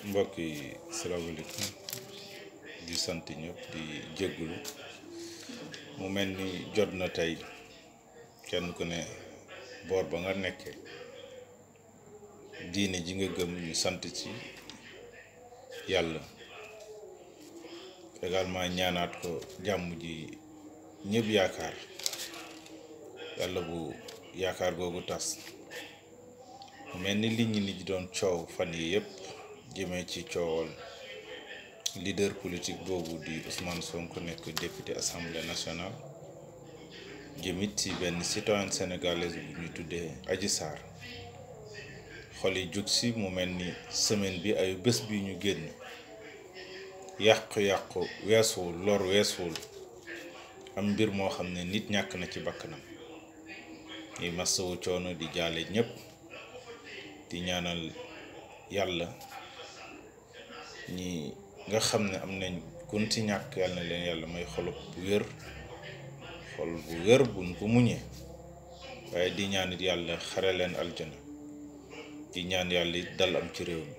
mbokk yi salaamaaleykum di sant ñëpp di jéggulu mu mel ni jot na tey kenn ku ne boor ba nga nekkee diine ji nga gëm ñu sant ci yàlla également ñaanaat ko jàmm ji ñëpp yaakaar yàlla bu yaakaar googu tas mu mel ni li ñi di doon coow fan yi yëpp jëmee ci coowal leader politique boobu di Ousmane Sonko nekk député assemblée nationale jëmit ci benn citoyenne sénégalaise bu ñuy tuddee Adji Sarr xol yi jug si mu mel ni semaine bi ay bés bi ñu génn yàqu-yàqu weesuwul lor weesuwul am mbir moo xam ne nit ñàkk na ci bakkanam yi masawu coono di jaale ñépp di ñaanal yàlla ñi nga xam ne am nañ kun ci ñàkk yàlla na leen yàlla may xol bu wér buñ ko muñee waaye di ñaan it yàlla xare leen aljana di ñaan yàlla it dal am ci réew mi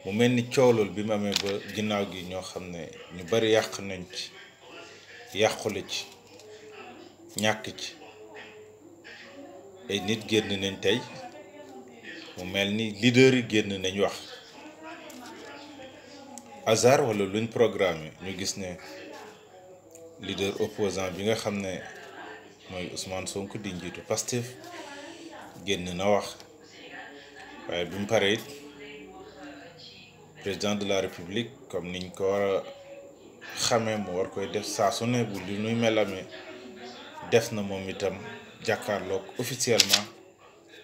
mu mel ni coolool bi mu amee ba ginnaaw gi ñoo xam ne ñu bari yàq nañ ci yàqule ci ñàkk ci ay nit génn nañ tey mu mel ni leader yi génn nañ wax hasard wala luñ programme ñu gis ne leader opposant bi nga xam ne mooy Ousmane Sonko di njiitu Pastef génn na wax waaye bi mu paree it président de la république comme niñ ko war a xamee mu war koy def saa su ne bu li nuy mel amee def na moom itam jàkkaarloog officiellement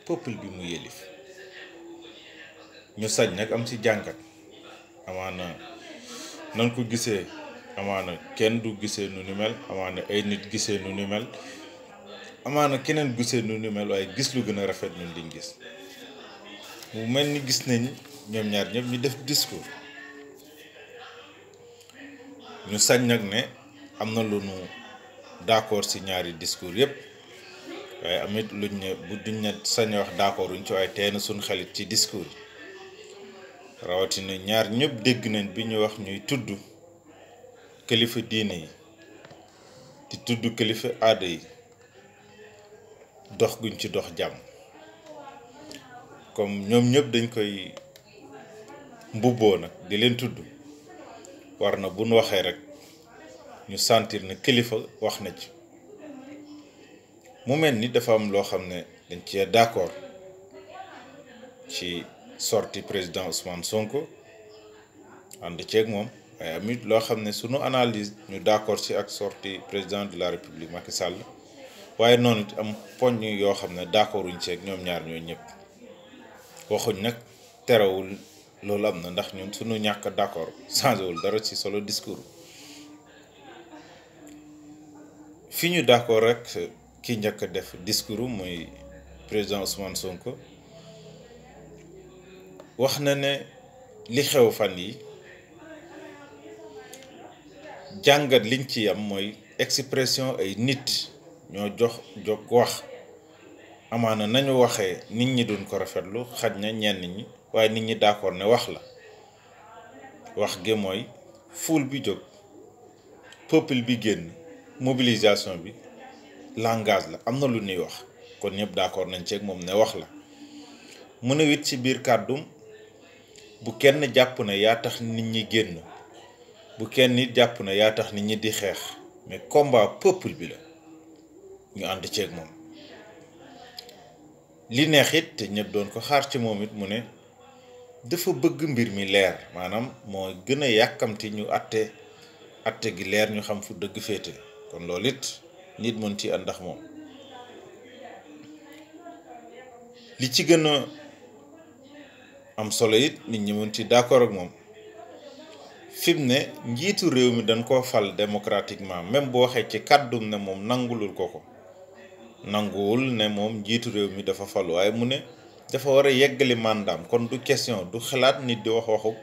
peuple bi mu yélif ñu sañ nag am ci jàngat amaana nan ko gisee amaana kenn du gisee nu ni mel amaana ay nit gisee nu ni mel amaana keneen gisee nu ni mel waaye gis lu gën a rafet ñun liñ gis mu mel ni gis nañ ñoom ñaar ñëpp ñu def discours ñu sañ nag ne am na lu nu d'accord ci ñaari discours yépp waaye amit luñ ne bu duñ ne sañ wax d'accord uñ ci waaye tey na suñ xelit ci discours yi rawatina ñaar ñëpp dégg nañ bi ñu wax ñuy tudd kilifa diine yi di tudd kilifa aada yi dox guñ ci dox jàmm comme ñoom ñëpp dañ koy mbubboo nag di leen tudd war na buñ waxee rek ñu sentir ne kilifa wax na ci mu mel ni dafa am loo xam ne dañ cee d'accord ci sorti président Ousmane Sonko ànd ceeg moom waaye amit loo xam ne sunu analyse ñu d'accord ci ak sorti président de la république Macky Sall waaye noonu it am poñ yoo xam ne d'accorduñ ceeg ñoom ñaar ñooy ñëpp waxuñ nag terewul loolu am na ndax ñun sunu ñàkk d'accord changé wul dara ci solo discours fi ñu d'accord rek ki njëkk a def discours mooy président Ousmane Sonko wax na ne li xew fan yi jàngat liñ ci am mooy expression ay nit ñoo jóg wax amaana nañu waxee nit ñi duñ ko rafetlu xaj na ñenn ñi waaye nit ñi d'accord ne wax la wax gi mooy foule bi jóg peuple bi génn mobilisation bi langage la am na lu ñuy wax kon ñëpp d'accord nañ ci ak moom ne wax la mu ne it ci biir kàddum bu kenn jàpp ne yaa tax nit ñi génn bu kenn nit jàpp ne yaa tax nit ñi di xeex mais combat peuple bi la ñu ànd ceeg moom li neex it te ñëpp doon ko xaar ci moom it mu ne dafa bëgg mbir mi leer maanaam moo gën a yàkkamti ñu atte gi leer ñu xam fu dëgg féete kon loolu it nit mën ci ànd ndax moom li ci gën a am solo it nit ñi mën ci d'accord ak moom fi mu ne njiitu réew mi dañ koo fal démocratiquement même boo waxee ci kàddum ne moom nangulul ko nanguwul ne moom njiitu réew mi dafa fal waaye mu ne dafa war a yeggali mandaam kon du question du xalaat nit di wax waxu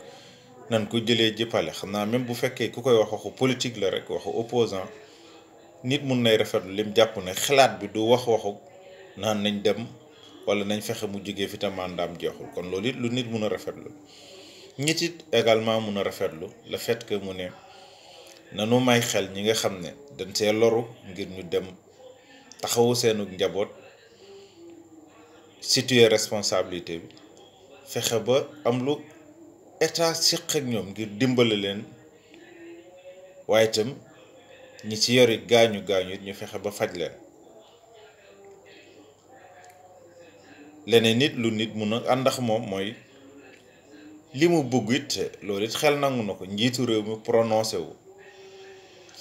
nan ko jëlee jëppale xam naa même bu fekkee ku koy wax waxu politique la rek waxu opposant nit mun nay rafetlu lim jàpp ne xalaat bi du wax waxu naan nañ dem wala nañ fexe mu jógee fi te mandaam jeexul kon loolu it lu nit mun a rafetlu ñit it également mun a rafetlu le fait que mu ne nanu may xel ñi nga xam ne dañ see loru ngir ñu dem taxawu seenu njaboot situer responsabilité bi fexe ba am lu état siq ak ñoom ngir dimbale leen waaye itam ñi ci yori gaañu gaañu it ñu fexe ba faj leen. leneen nit lu nit mun a àndax moom mooy li mu bëgg it loolu it xel nangu na ko njiitu réew mi prononcé wu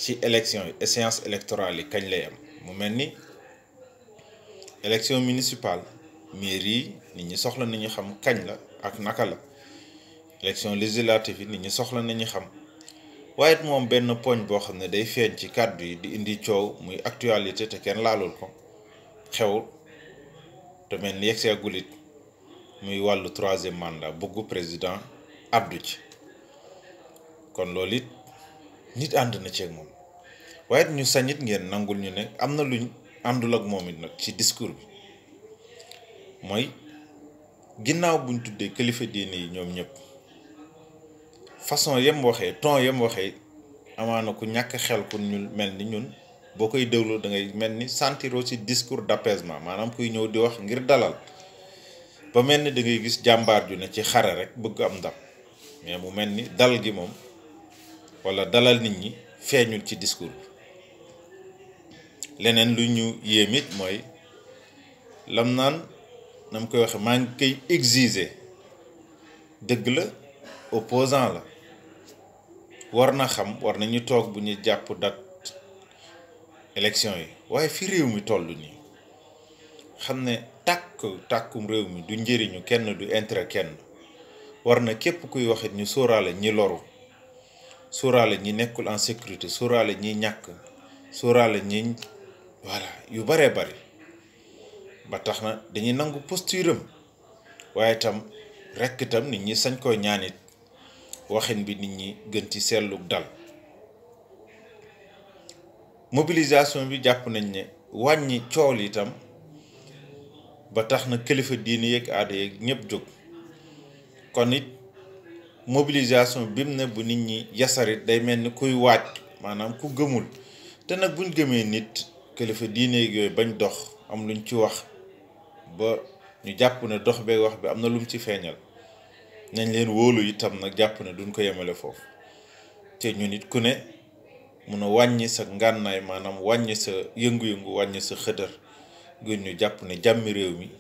ci élection yi échéance électorale yi kañ lay am mu mel ni élection municipale mairie yi nit ñi soxla nañu xam kañ la ak naka la élection législative yi nit ñi soxla nañu xam waaye it moom benn poñ boo xam ne day feeñ ci kàddu yi di indi coow muy actualité te kenn laalul ko xew te mel ni yegg see gulit muy wàllu 3e mandat bëggu président Abdou ci kon loolu it nit ànd na ci ak moom waaye it ñu sañit ngeen nangul ñu ne am na luñ àndul ak moom it nag ci discours bi mooy ginnaaw buñ tuddee kilifa diine yi ñoom ñëpp façon yem waxee ton yem waxee amaana ku ñàkk xel ku ñu mel ni ñun boo koy déglu da ngay mel ni sentiroo ci discours d'apaisement maanaam kuy ñëw di wax ngir dalal ba mel ni da ngay gis jàmbaar ju ne ci xare rek bëgg am ndam mais mu mel ni dal gi moom walla dalal nit ñi feeñul ci discours bi. leneen lu ñu yéem it mooy lam naan nam koy waxe maa ngi koy exiger dëgg la opposant la war na xam war nañu toog bu ñu jàpp date élection yi waaye fi réew mi toll nii xam ne tàkkum réew mi du njëriñu kenn du intérêt kenn war na képp kuy waxit ñu sóoraale ñi loru sóoraale ñi nekkul en sécurité sóoraale ñi ñàkk sóoraale ñi voilà yu baree bari ba tax na dañuy nangu posture am waaye itam rekk itam nit ñi sañ koy ñaanit waxin bi nit ñi gën ci seetlu dal. mobilisation bi jàpp nañ ne wàññi cool itam ba tax na kilifa diine yeeg aada yeeg ñëpp jóg kon it mobilisation bi mu ne bu nit ñi yasarit day mel ni kuy waaj maanaam ku gëmul te nag buñ gëmee nit kilifa diine yeeg yooyu bañ dox am luñ ci wax ba ñu jàpp ne dox beeg wax bi am na lum ci feeñal nañ leen wóolu itam nag jàpp ne duñ ko yemale foofu te ñu nit ku ne mun a wàññi sa ngànnaay maanaam wàññi sa yëngu-yëngu wàññi sa xëdër ngir ñu jàpp ne jàmmi réew mi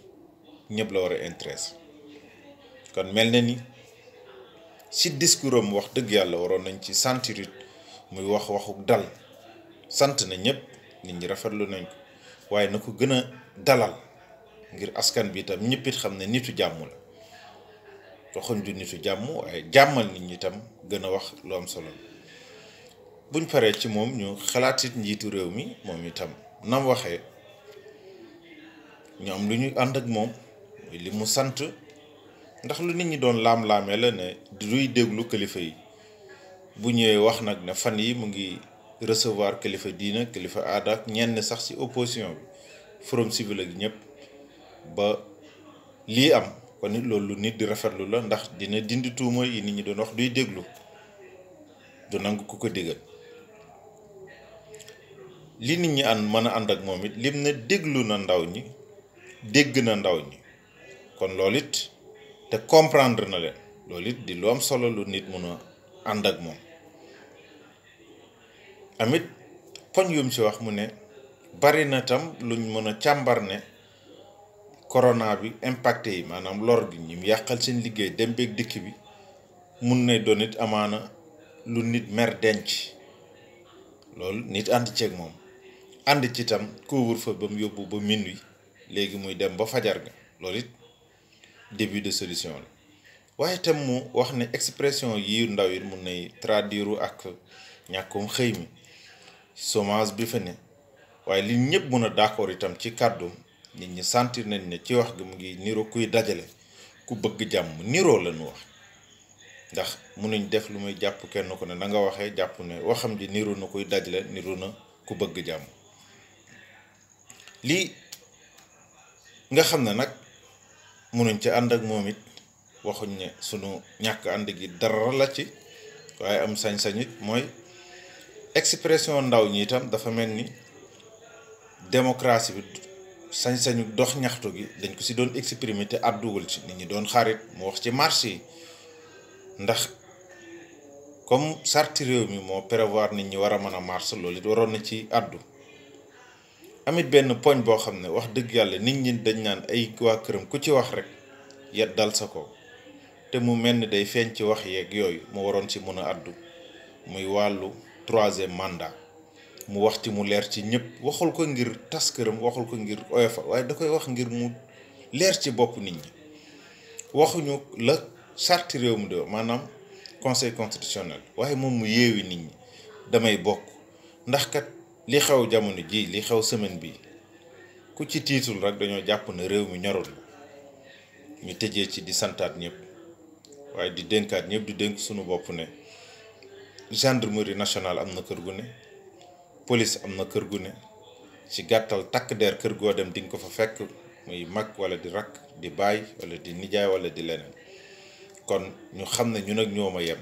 ñëpp la war a intéressé kon mel na ni ci discours am wax dëgg yàlla waroon nañ ci sentir muy wax waxuk dal sant na ñëpp nit ñi rafetlu nañ ko waaye na ko gën a dalal ngir askan bi itam ñëpp it xam ne nitu jàmm la waxuñ du nitu jàmm waaye jàmmal nit ñi itam gën a wax lu am solo buñ paree ci moom ñu xalaat it njiitu réew mi moom itam nam waxee ñu am lu ñu ànd ak moom li mu sant ndax lu nit ñi doon laam-laamee la ne duy déglu kilifa yi bu ñëwee wax nag ne fan yi mu ngi recevoir kilifa diina kilifa aada ak ñenn sax ci opposition bi forum civil ak ñëpp ba lii am kon nit loolu nit di rafetlu la ndax dina dindi tuuma yi nit ñi doon wax duy déglu du nangu ku ko digal li nit ñi mën a ànd ak moom it lim ne déglu na ndaw ñi dégg na ndaw ñi kon loolu it te comprendre na leen loolu it di lu am solo lu nit mun a ànd ak moom amit poñ yum ci wax mu ne bari na tam luñ mën a càmbar ne corona bi impacté yi maanaam lor gi ñim yàqal seen liggéey dem beeg dikk bi mun na doon it amaana lu nit mer denc loolu nit ànd ceeg moom ànd ci tam couvre-feu ba mu yóbbu ba minuit léegi muy dem ba fajar ga loolu it début de solution la waaye tam mu wax ne expression yi ndaw yi mun nay traduire ak ñàkkum xëy mi chômage bi fa ne waaye li ñëpp mun a d'accord itam ci kàddu nit ñi sentir nañ ne ci wax gi mu ngi niro kuy dajale ku bëgg jàmm niroo la ñu wax ndax munuñ def lu muy jàpp kenn ko ne na nga waxee jàpp ne waxam ji niru na kuy dajale niru na ku bëgg jàmm lii nga xam ne nag munuñ ci ànd ak moom it waxuñ ne sunu ñàkk ànd gi dara la ci waaye am sañ-sañ it mooy expression ndaw ñi itam dafa mel ni démocratie bi sañ-sañu dox ñaxtu gi dañ ko si doon exprimer te àdduwul ci nit ñi doon xarit mu wax ci marché yi ndax comme sarti réew mi moo prévoir nit ñi war a mën a marche loolu it waroon na ci àddu amit benn poñ boo xam ne wax dëgg yàlla nit ñi dañ naan ay waa këram ku ci wax rek yet dal sa ko te mu mel ni day feeñ ci wax yeeg yooyu mu waroon ci mën a àddu muy wàllu 3e mandat mu wax ci mu leer ci ñëpp waxul ko ngir tas këram waxul ko ngir oyofa waaye da koy wax ngir mu leer ci bopp nit ñi waxuñu la sarti réew mi de maanaam conseil constitutionnel waaye moom mu yeewi nit ñi damay bokk ndax kat li xew jamono ji li xew semaine bi ku ci tiitul rek dañoo jàpp ne réew mi ñorul ñu tëjee ci di santaat ñëpp waaye di dénkaat ñëpp di dénk suñu bopp ne gendarmerie nationale am na kër gu ne police am na kër gu ne ci gàttal takk der kër goo dem di nga ko fa fekk muy mag wala di rakk di baay wala di nijaay wala di leneen kon ñu xam ne ñun ak ñoom a yem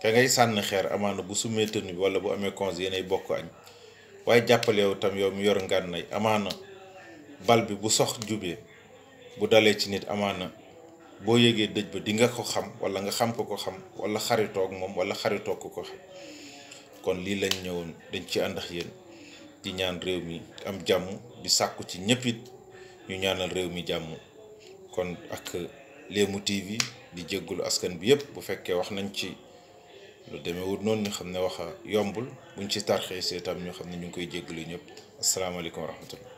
ka ngay sànni xeer amaana bu sumee tenue bi wala bu amee congé yéenay bokk añ waaye jàppale yow tam yow mi yor ngànnaay amaana bal bi bu sox jubee bu dalee ci nit amaana boo yégee dëj ba di nga ko xam wala nga xam ko xam wala xaritoog moom wala xaritoog ko xam kon lii lañ ñëwoon dañ ci ànd ak yéen di ñaan réew mi am jàmm di sàkku ci ñëpp it ñu ñaanal réew mi jàmm kon ak Léemu TV di jéggulu askan bi yëpp bu fekkee wax nañ ci lu demeewul noonu ñu xam ne wax yombul buñ ci tarxee seetam ñu xam ne ñu ngi koy jéggalu ñëpp asalaamaaleykum wa rahmatullah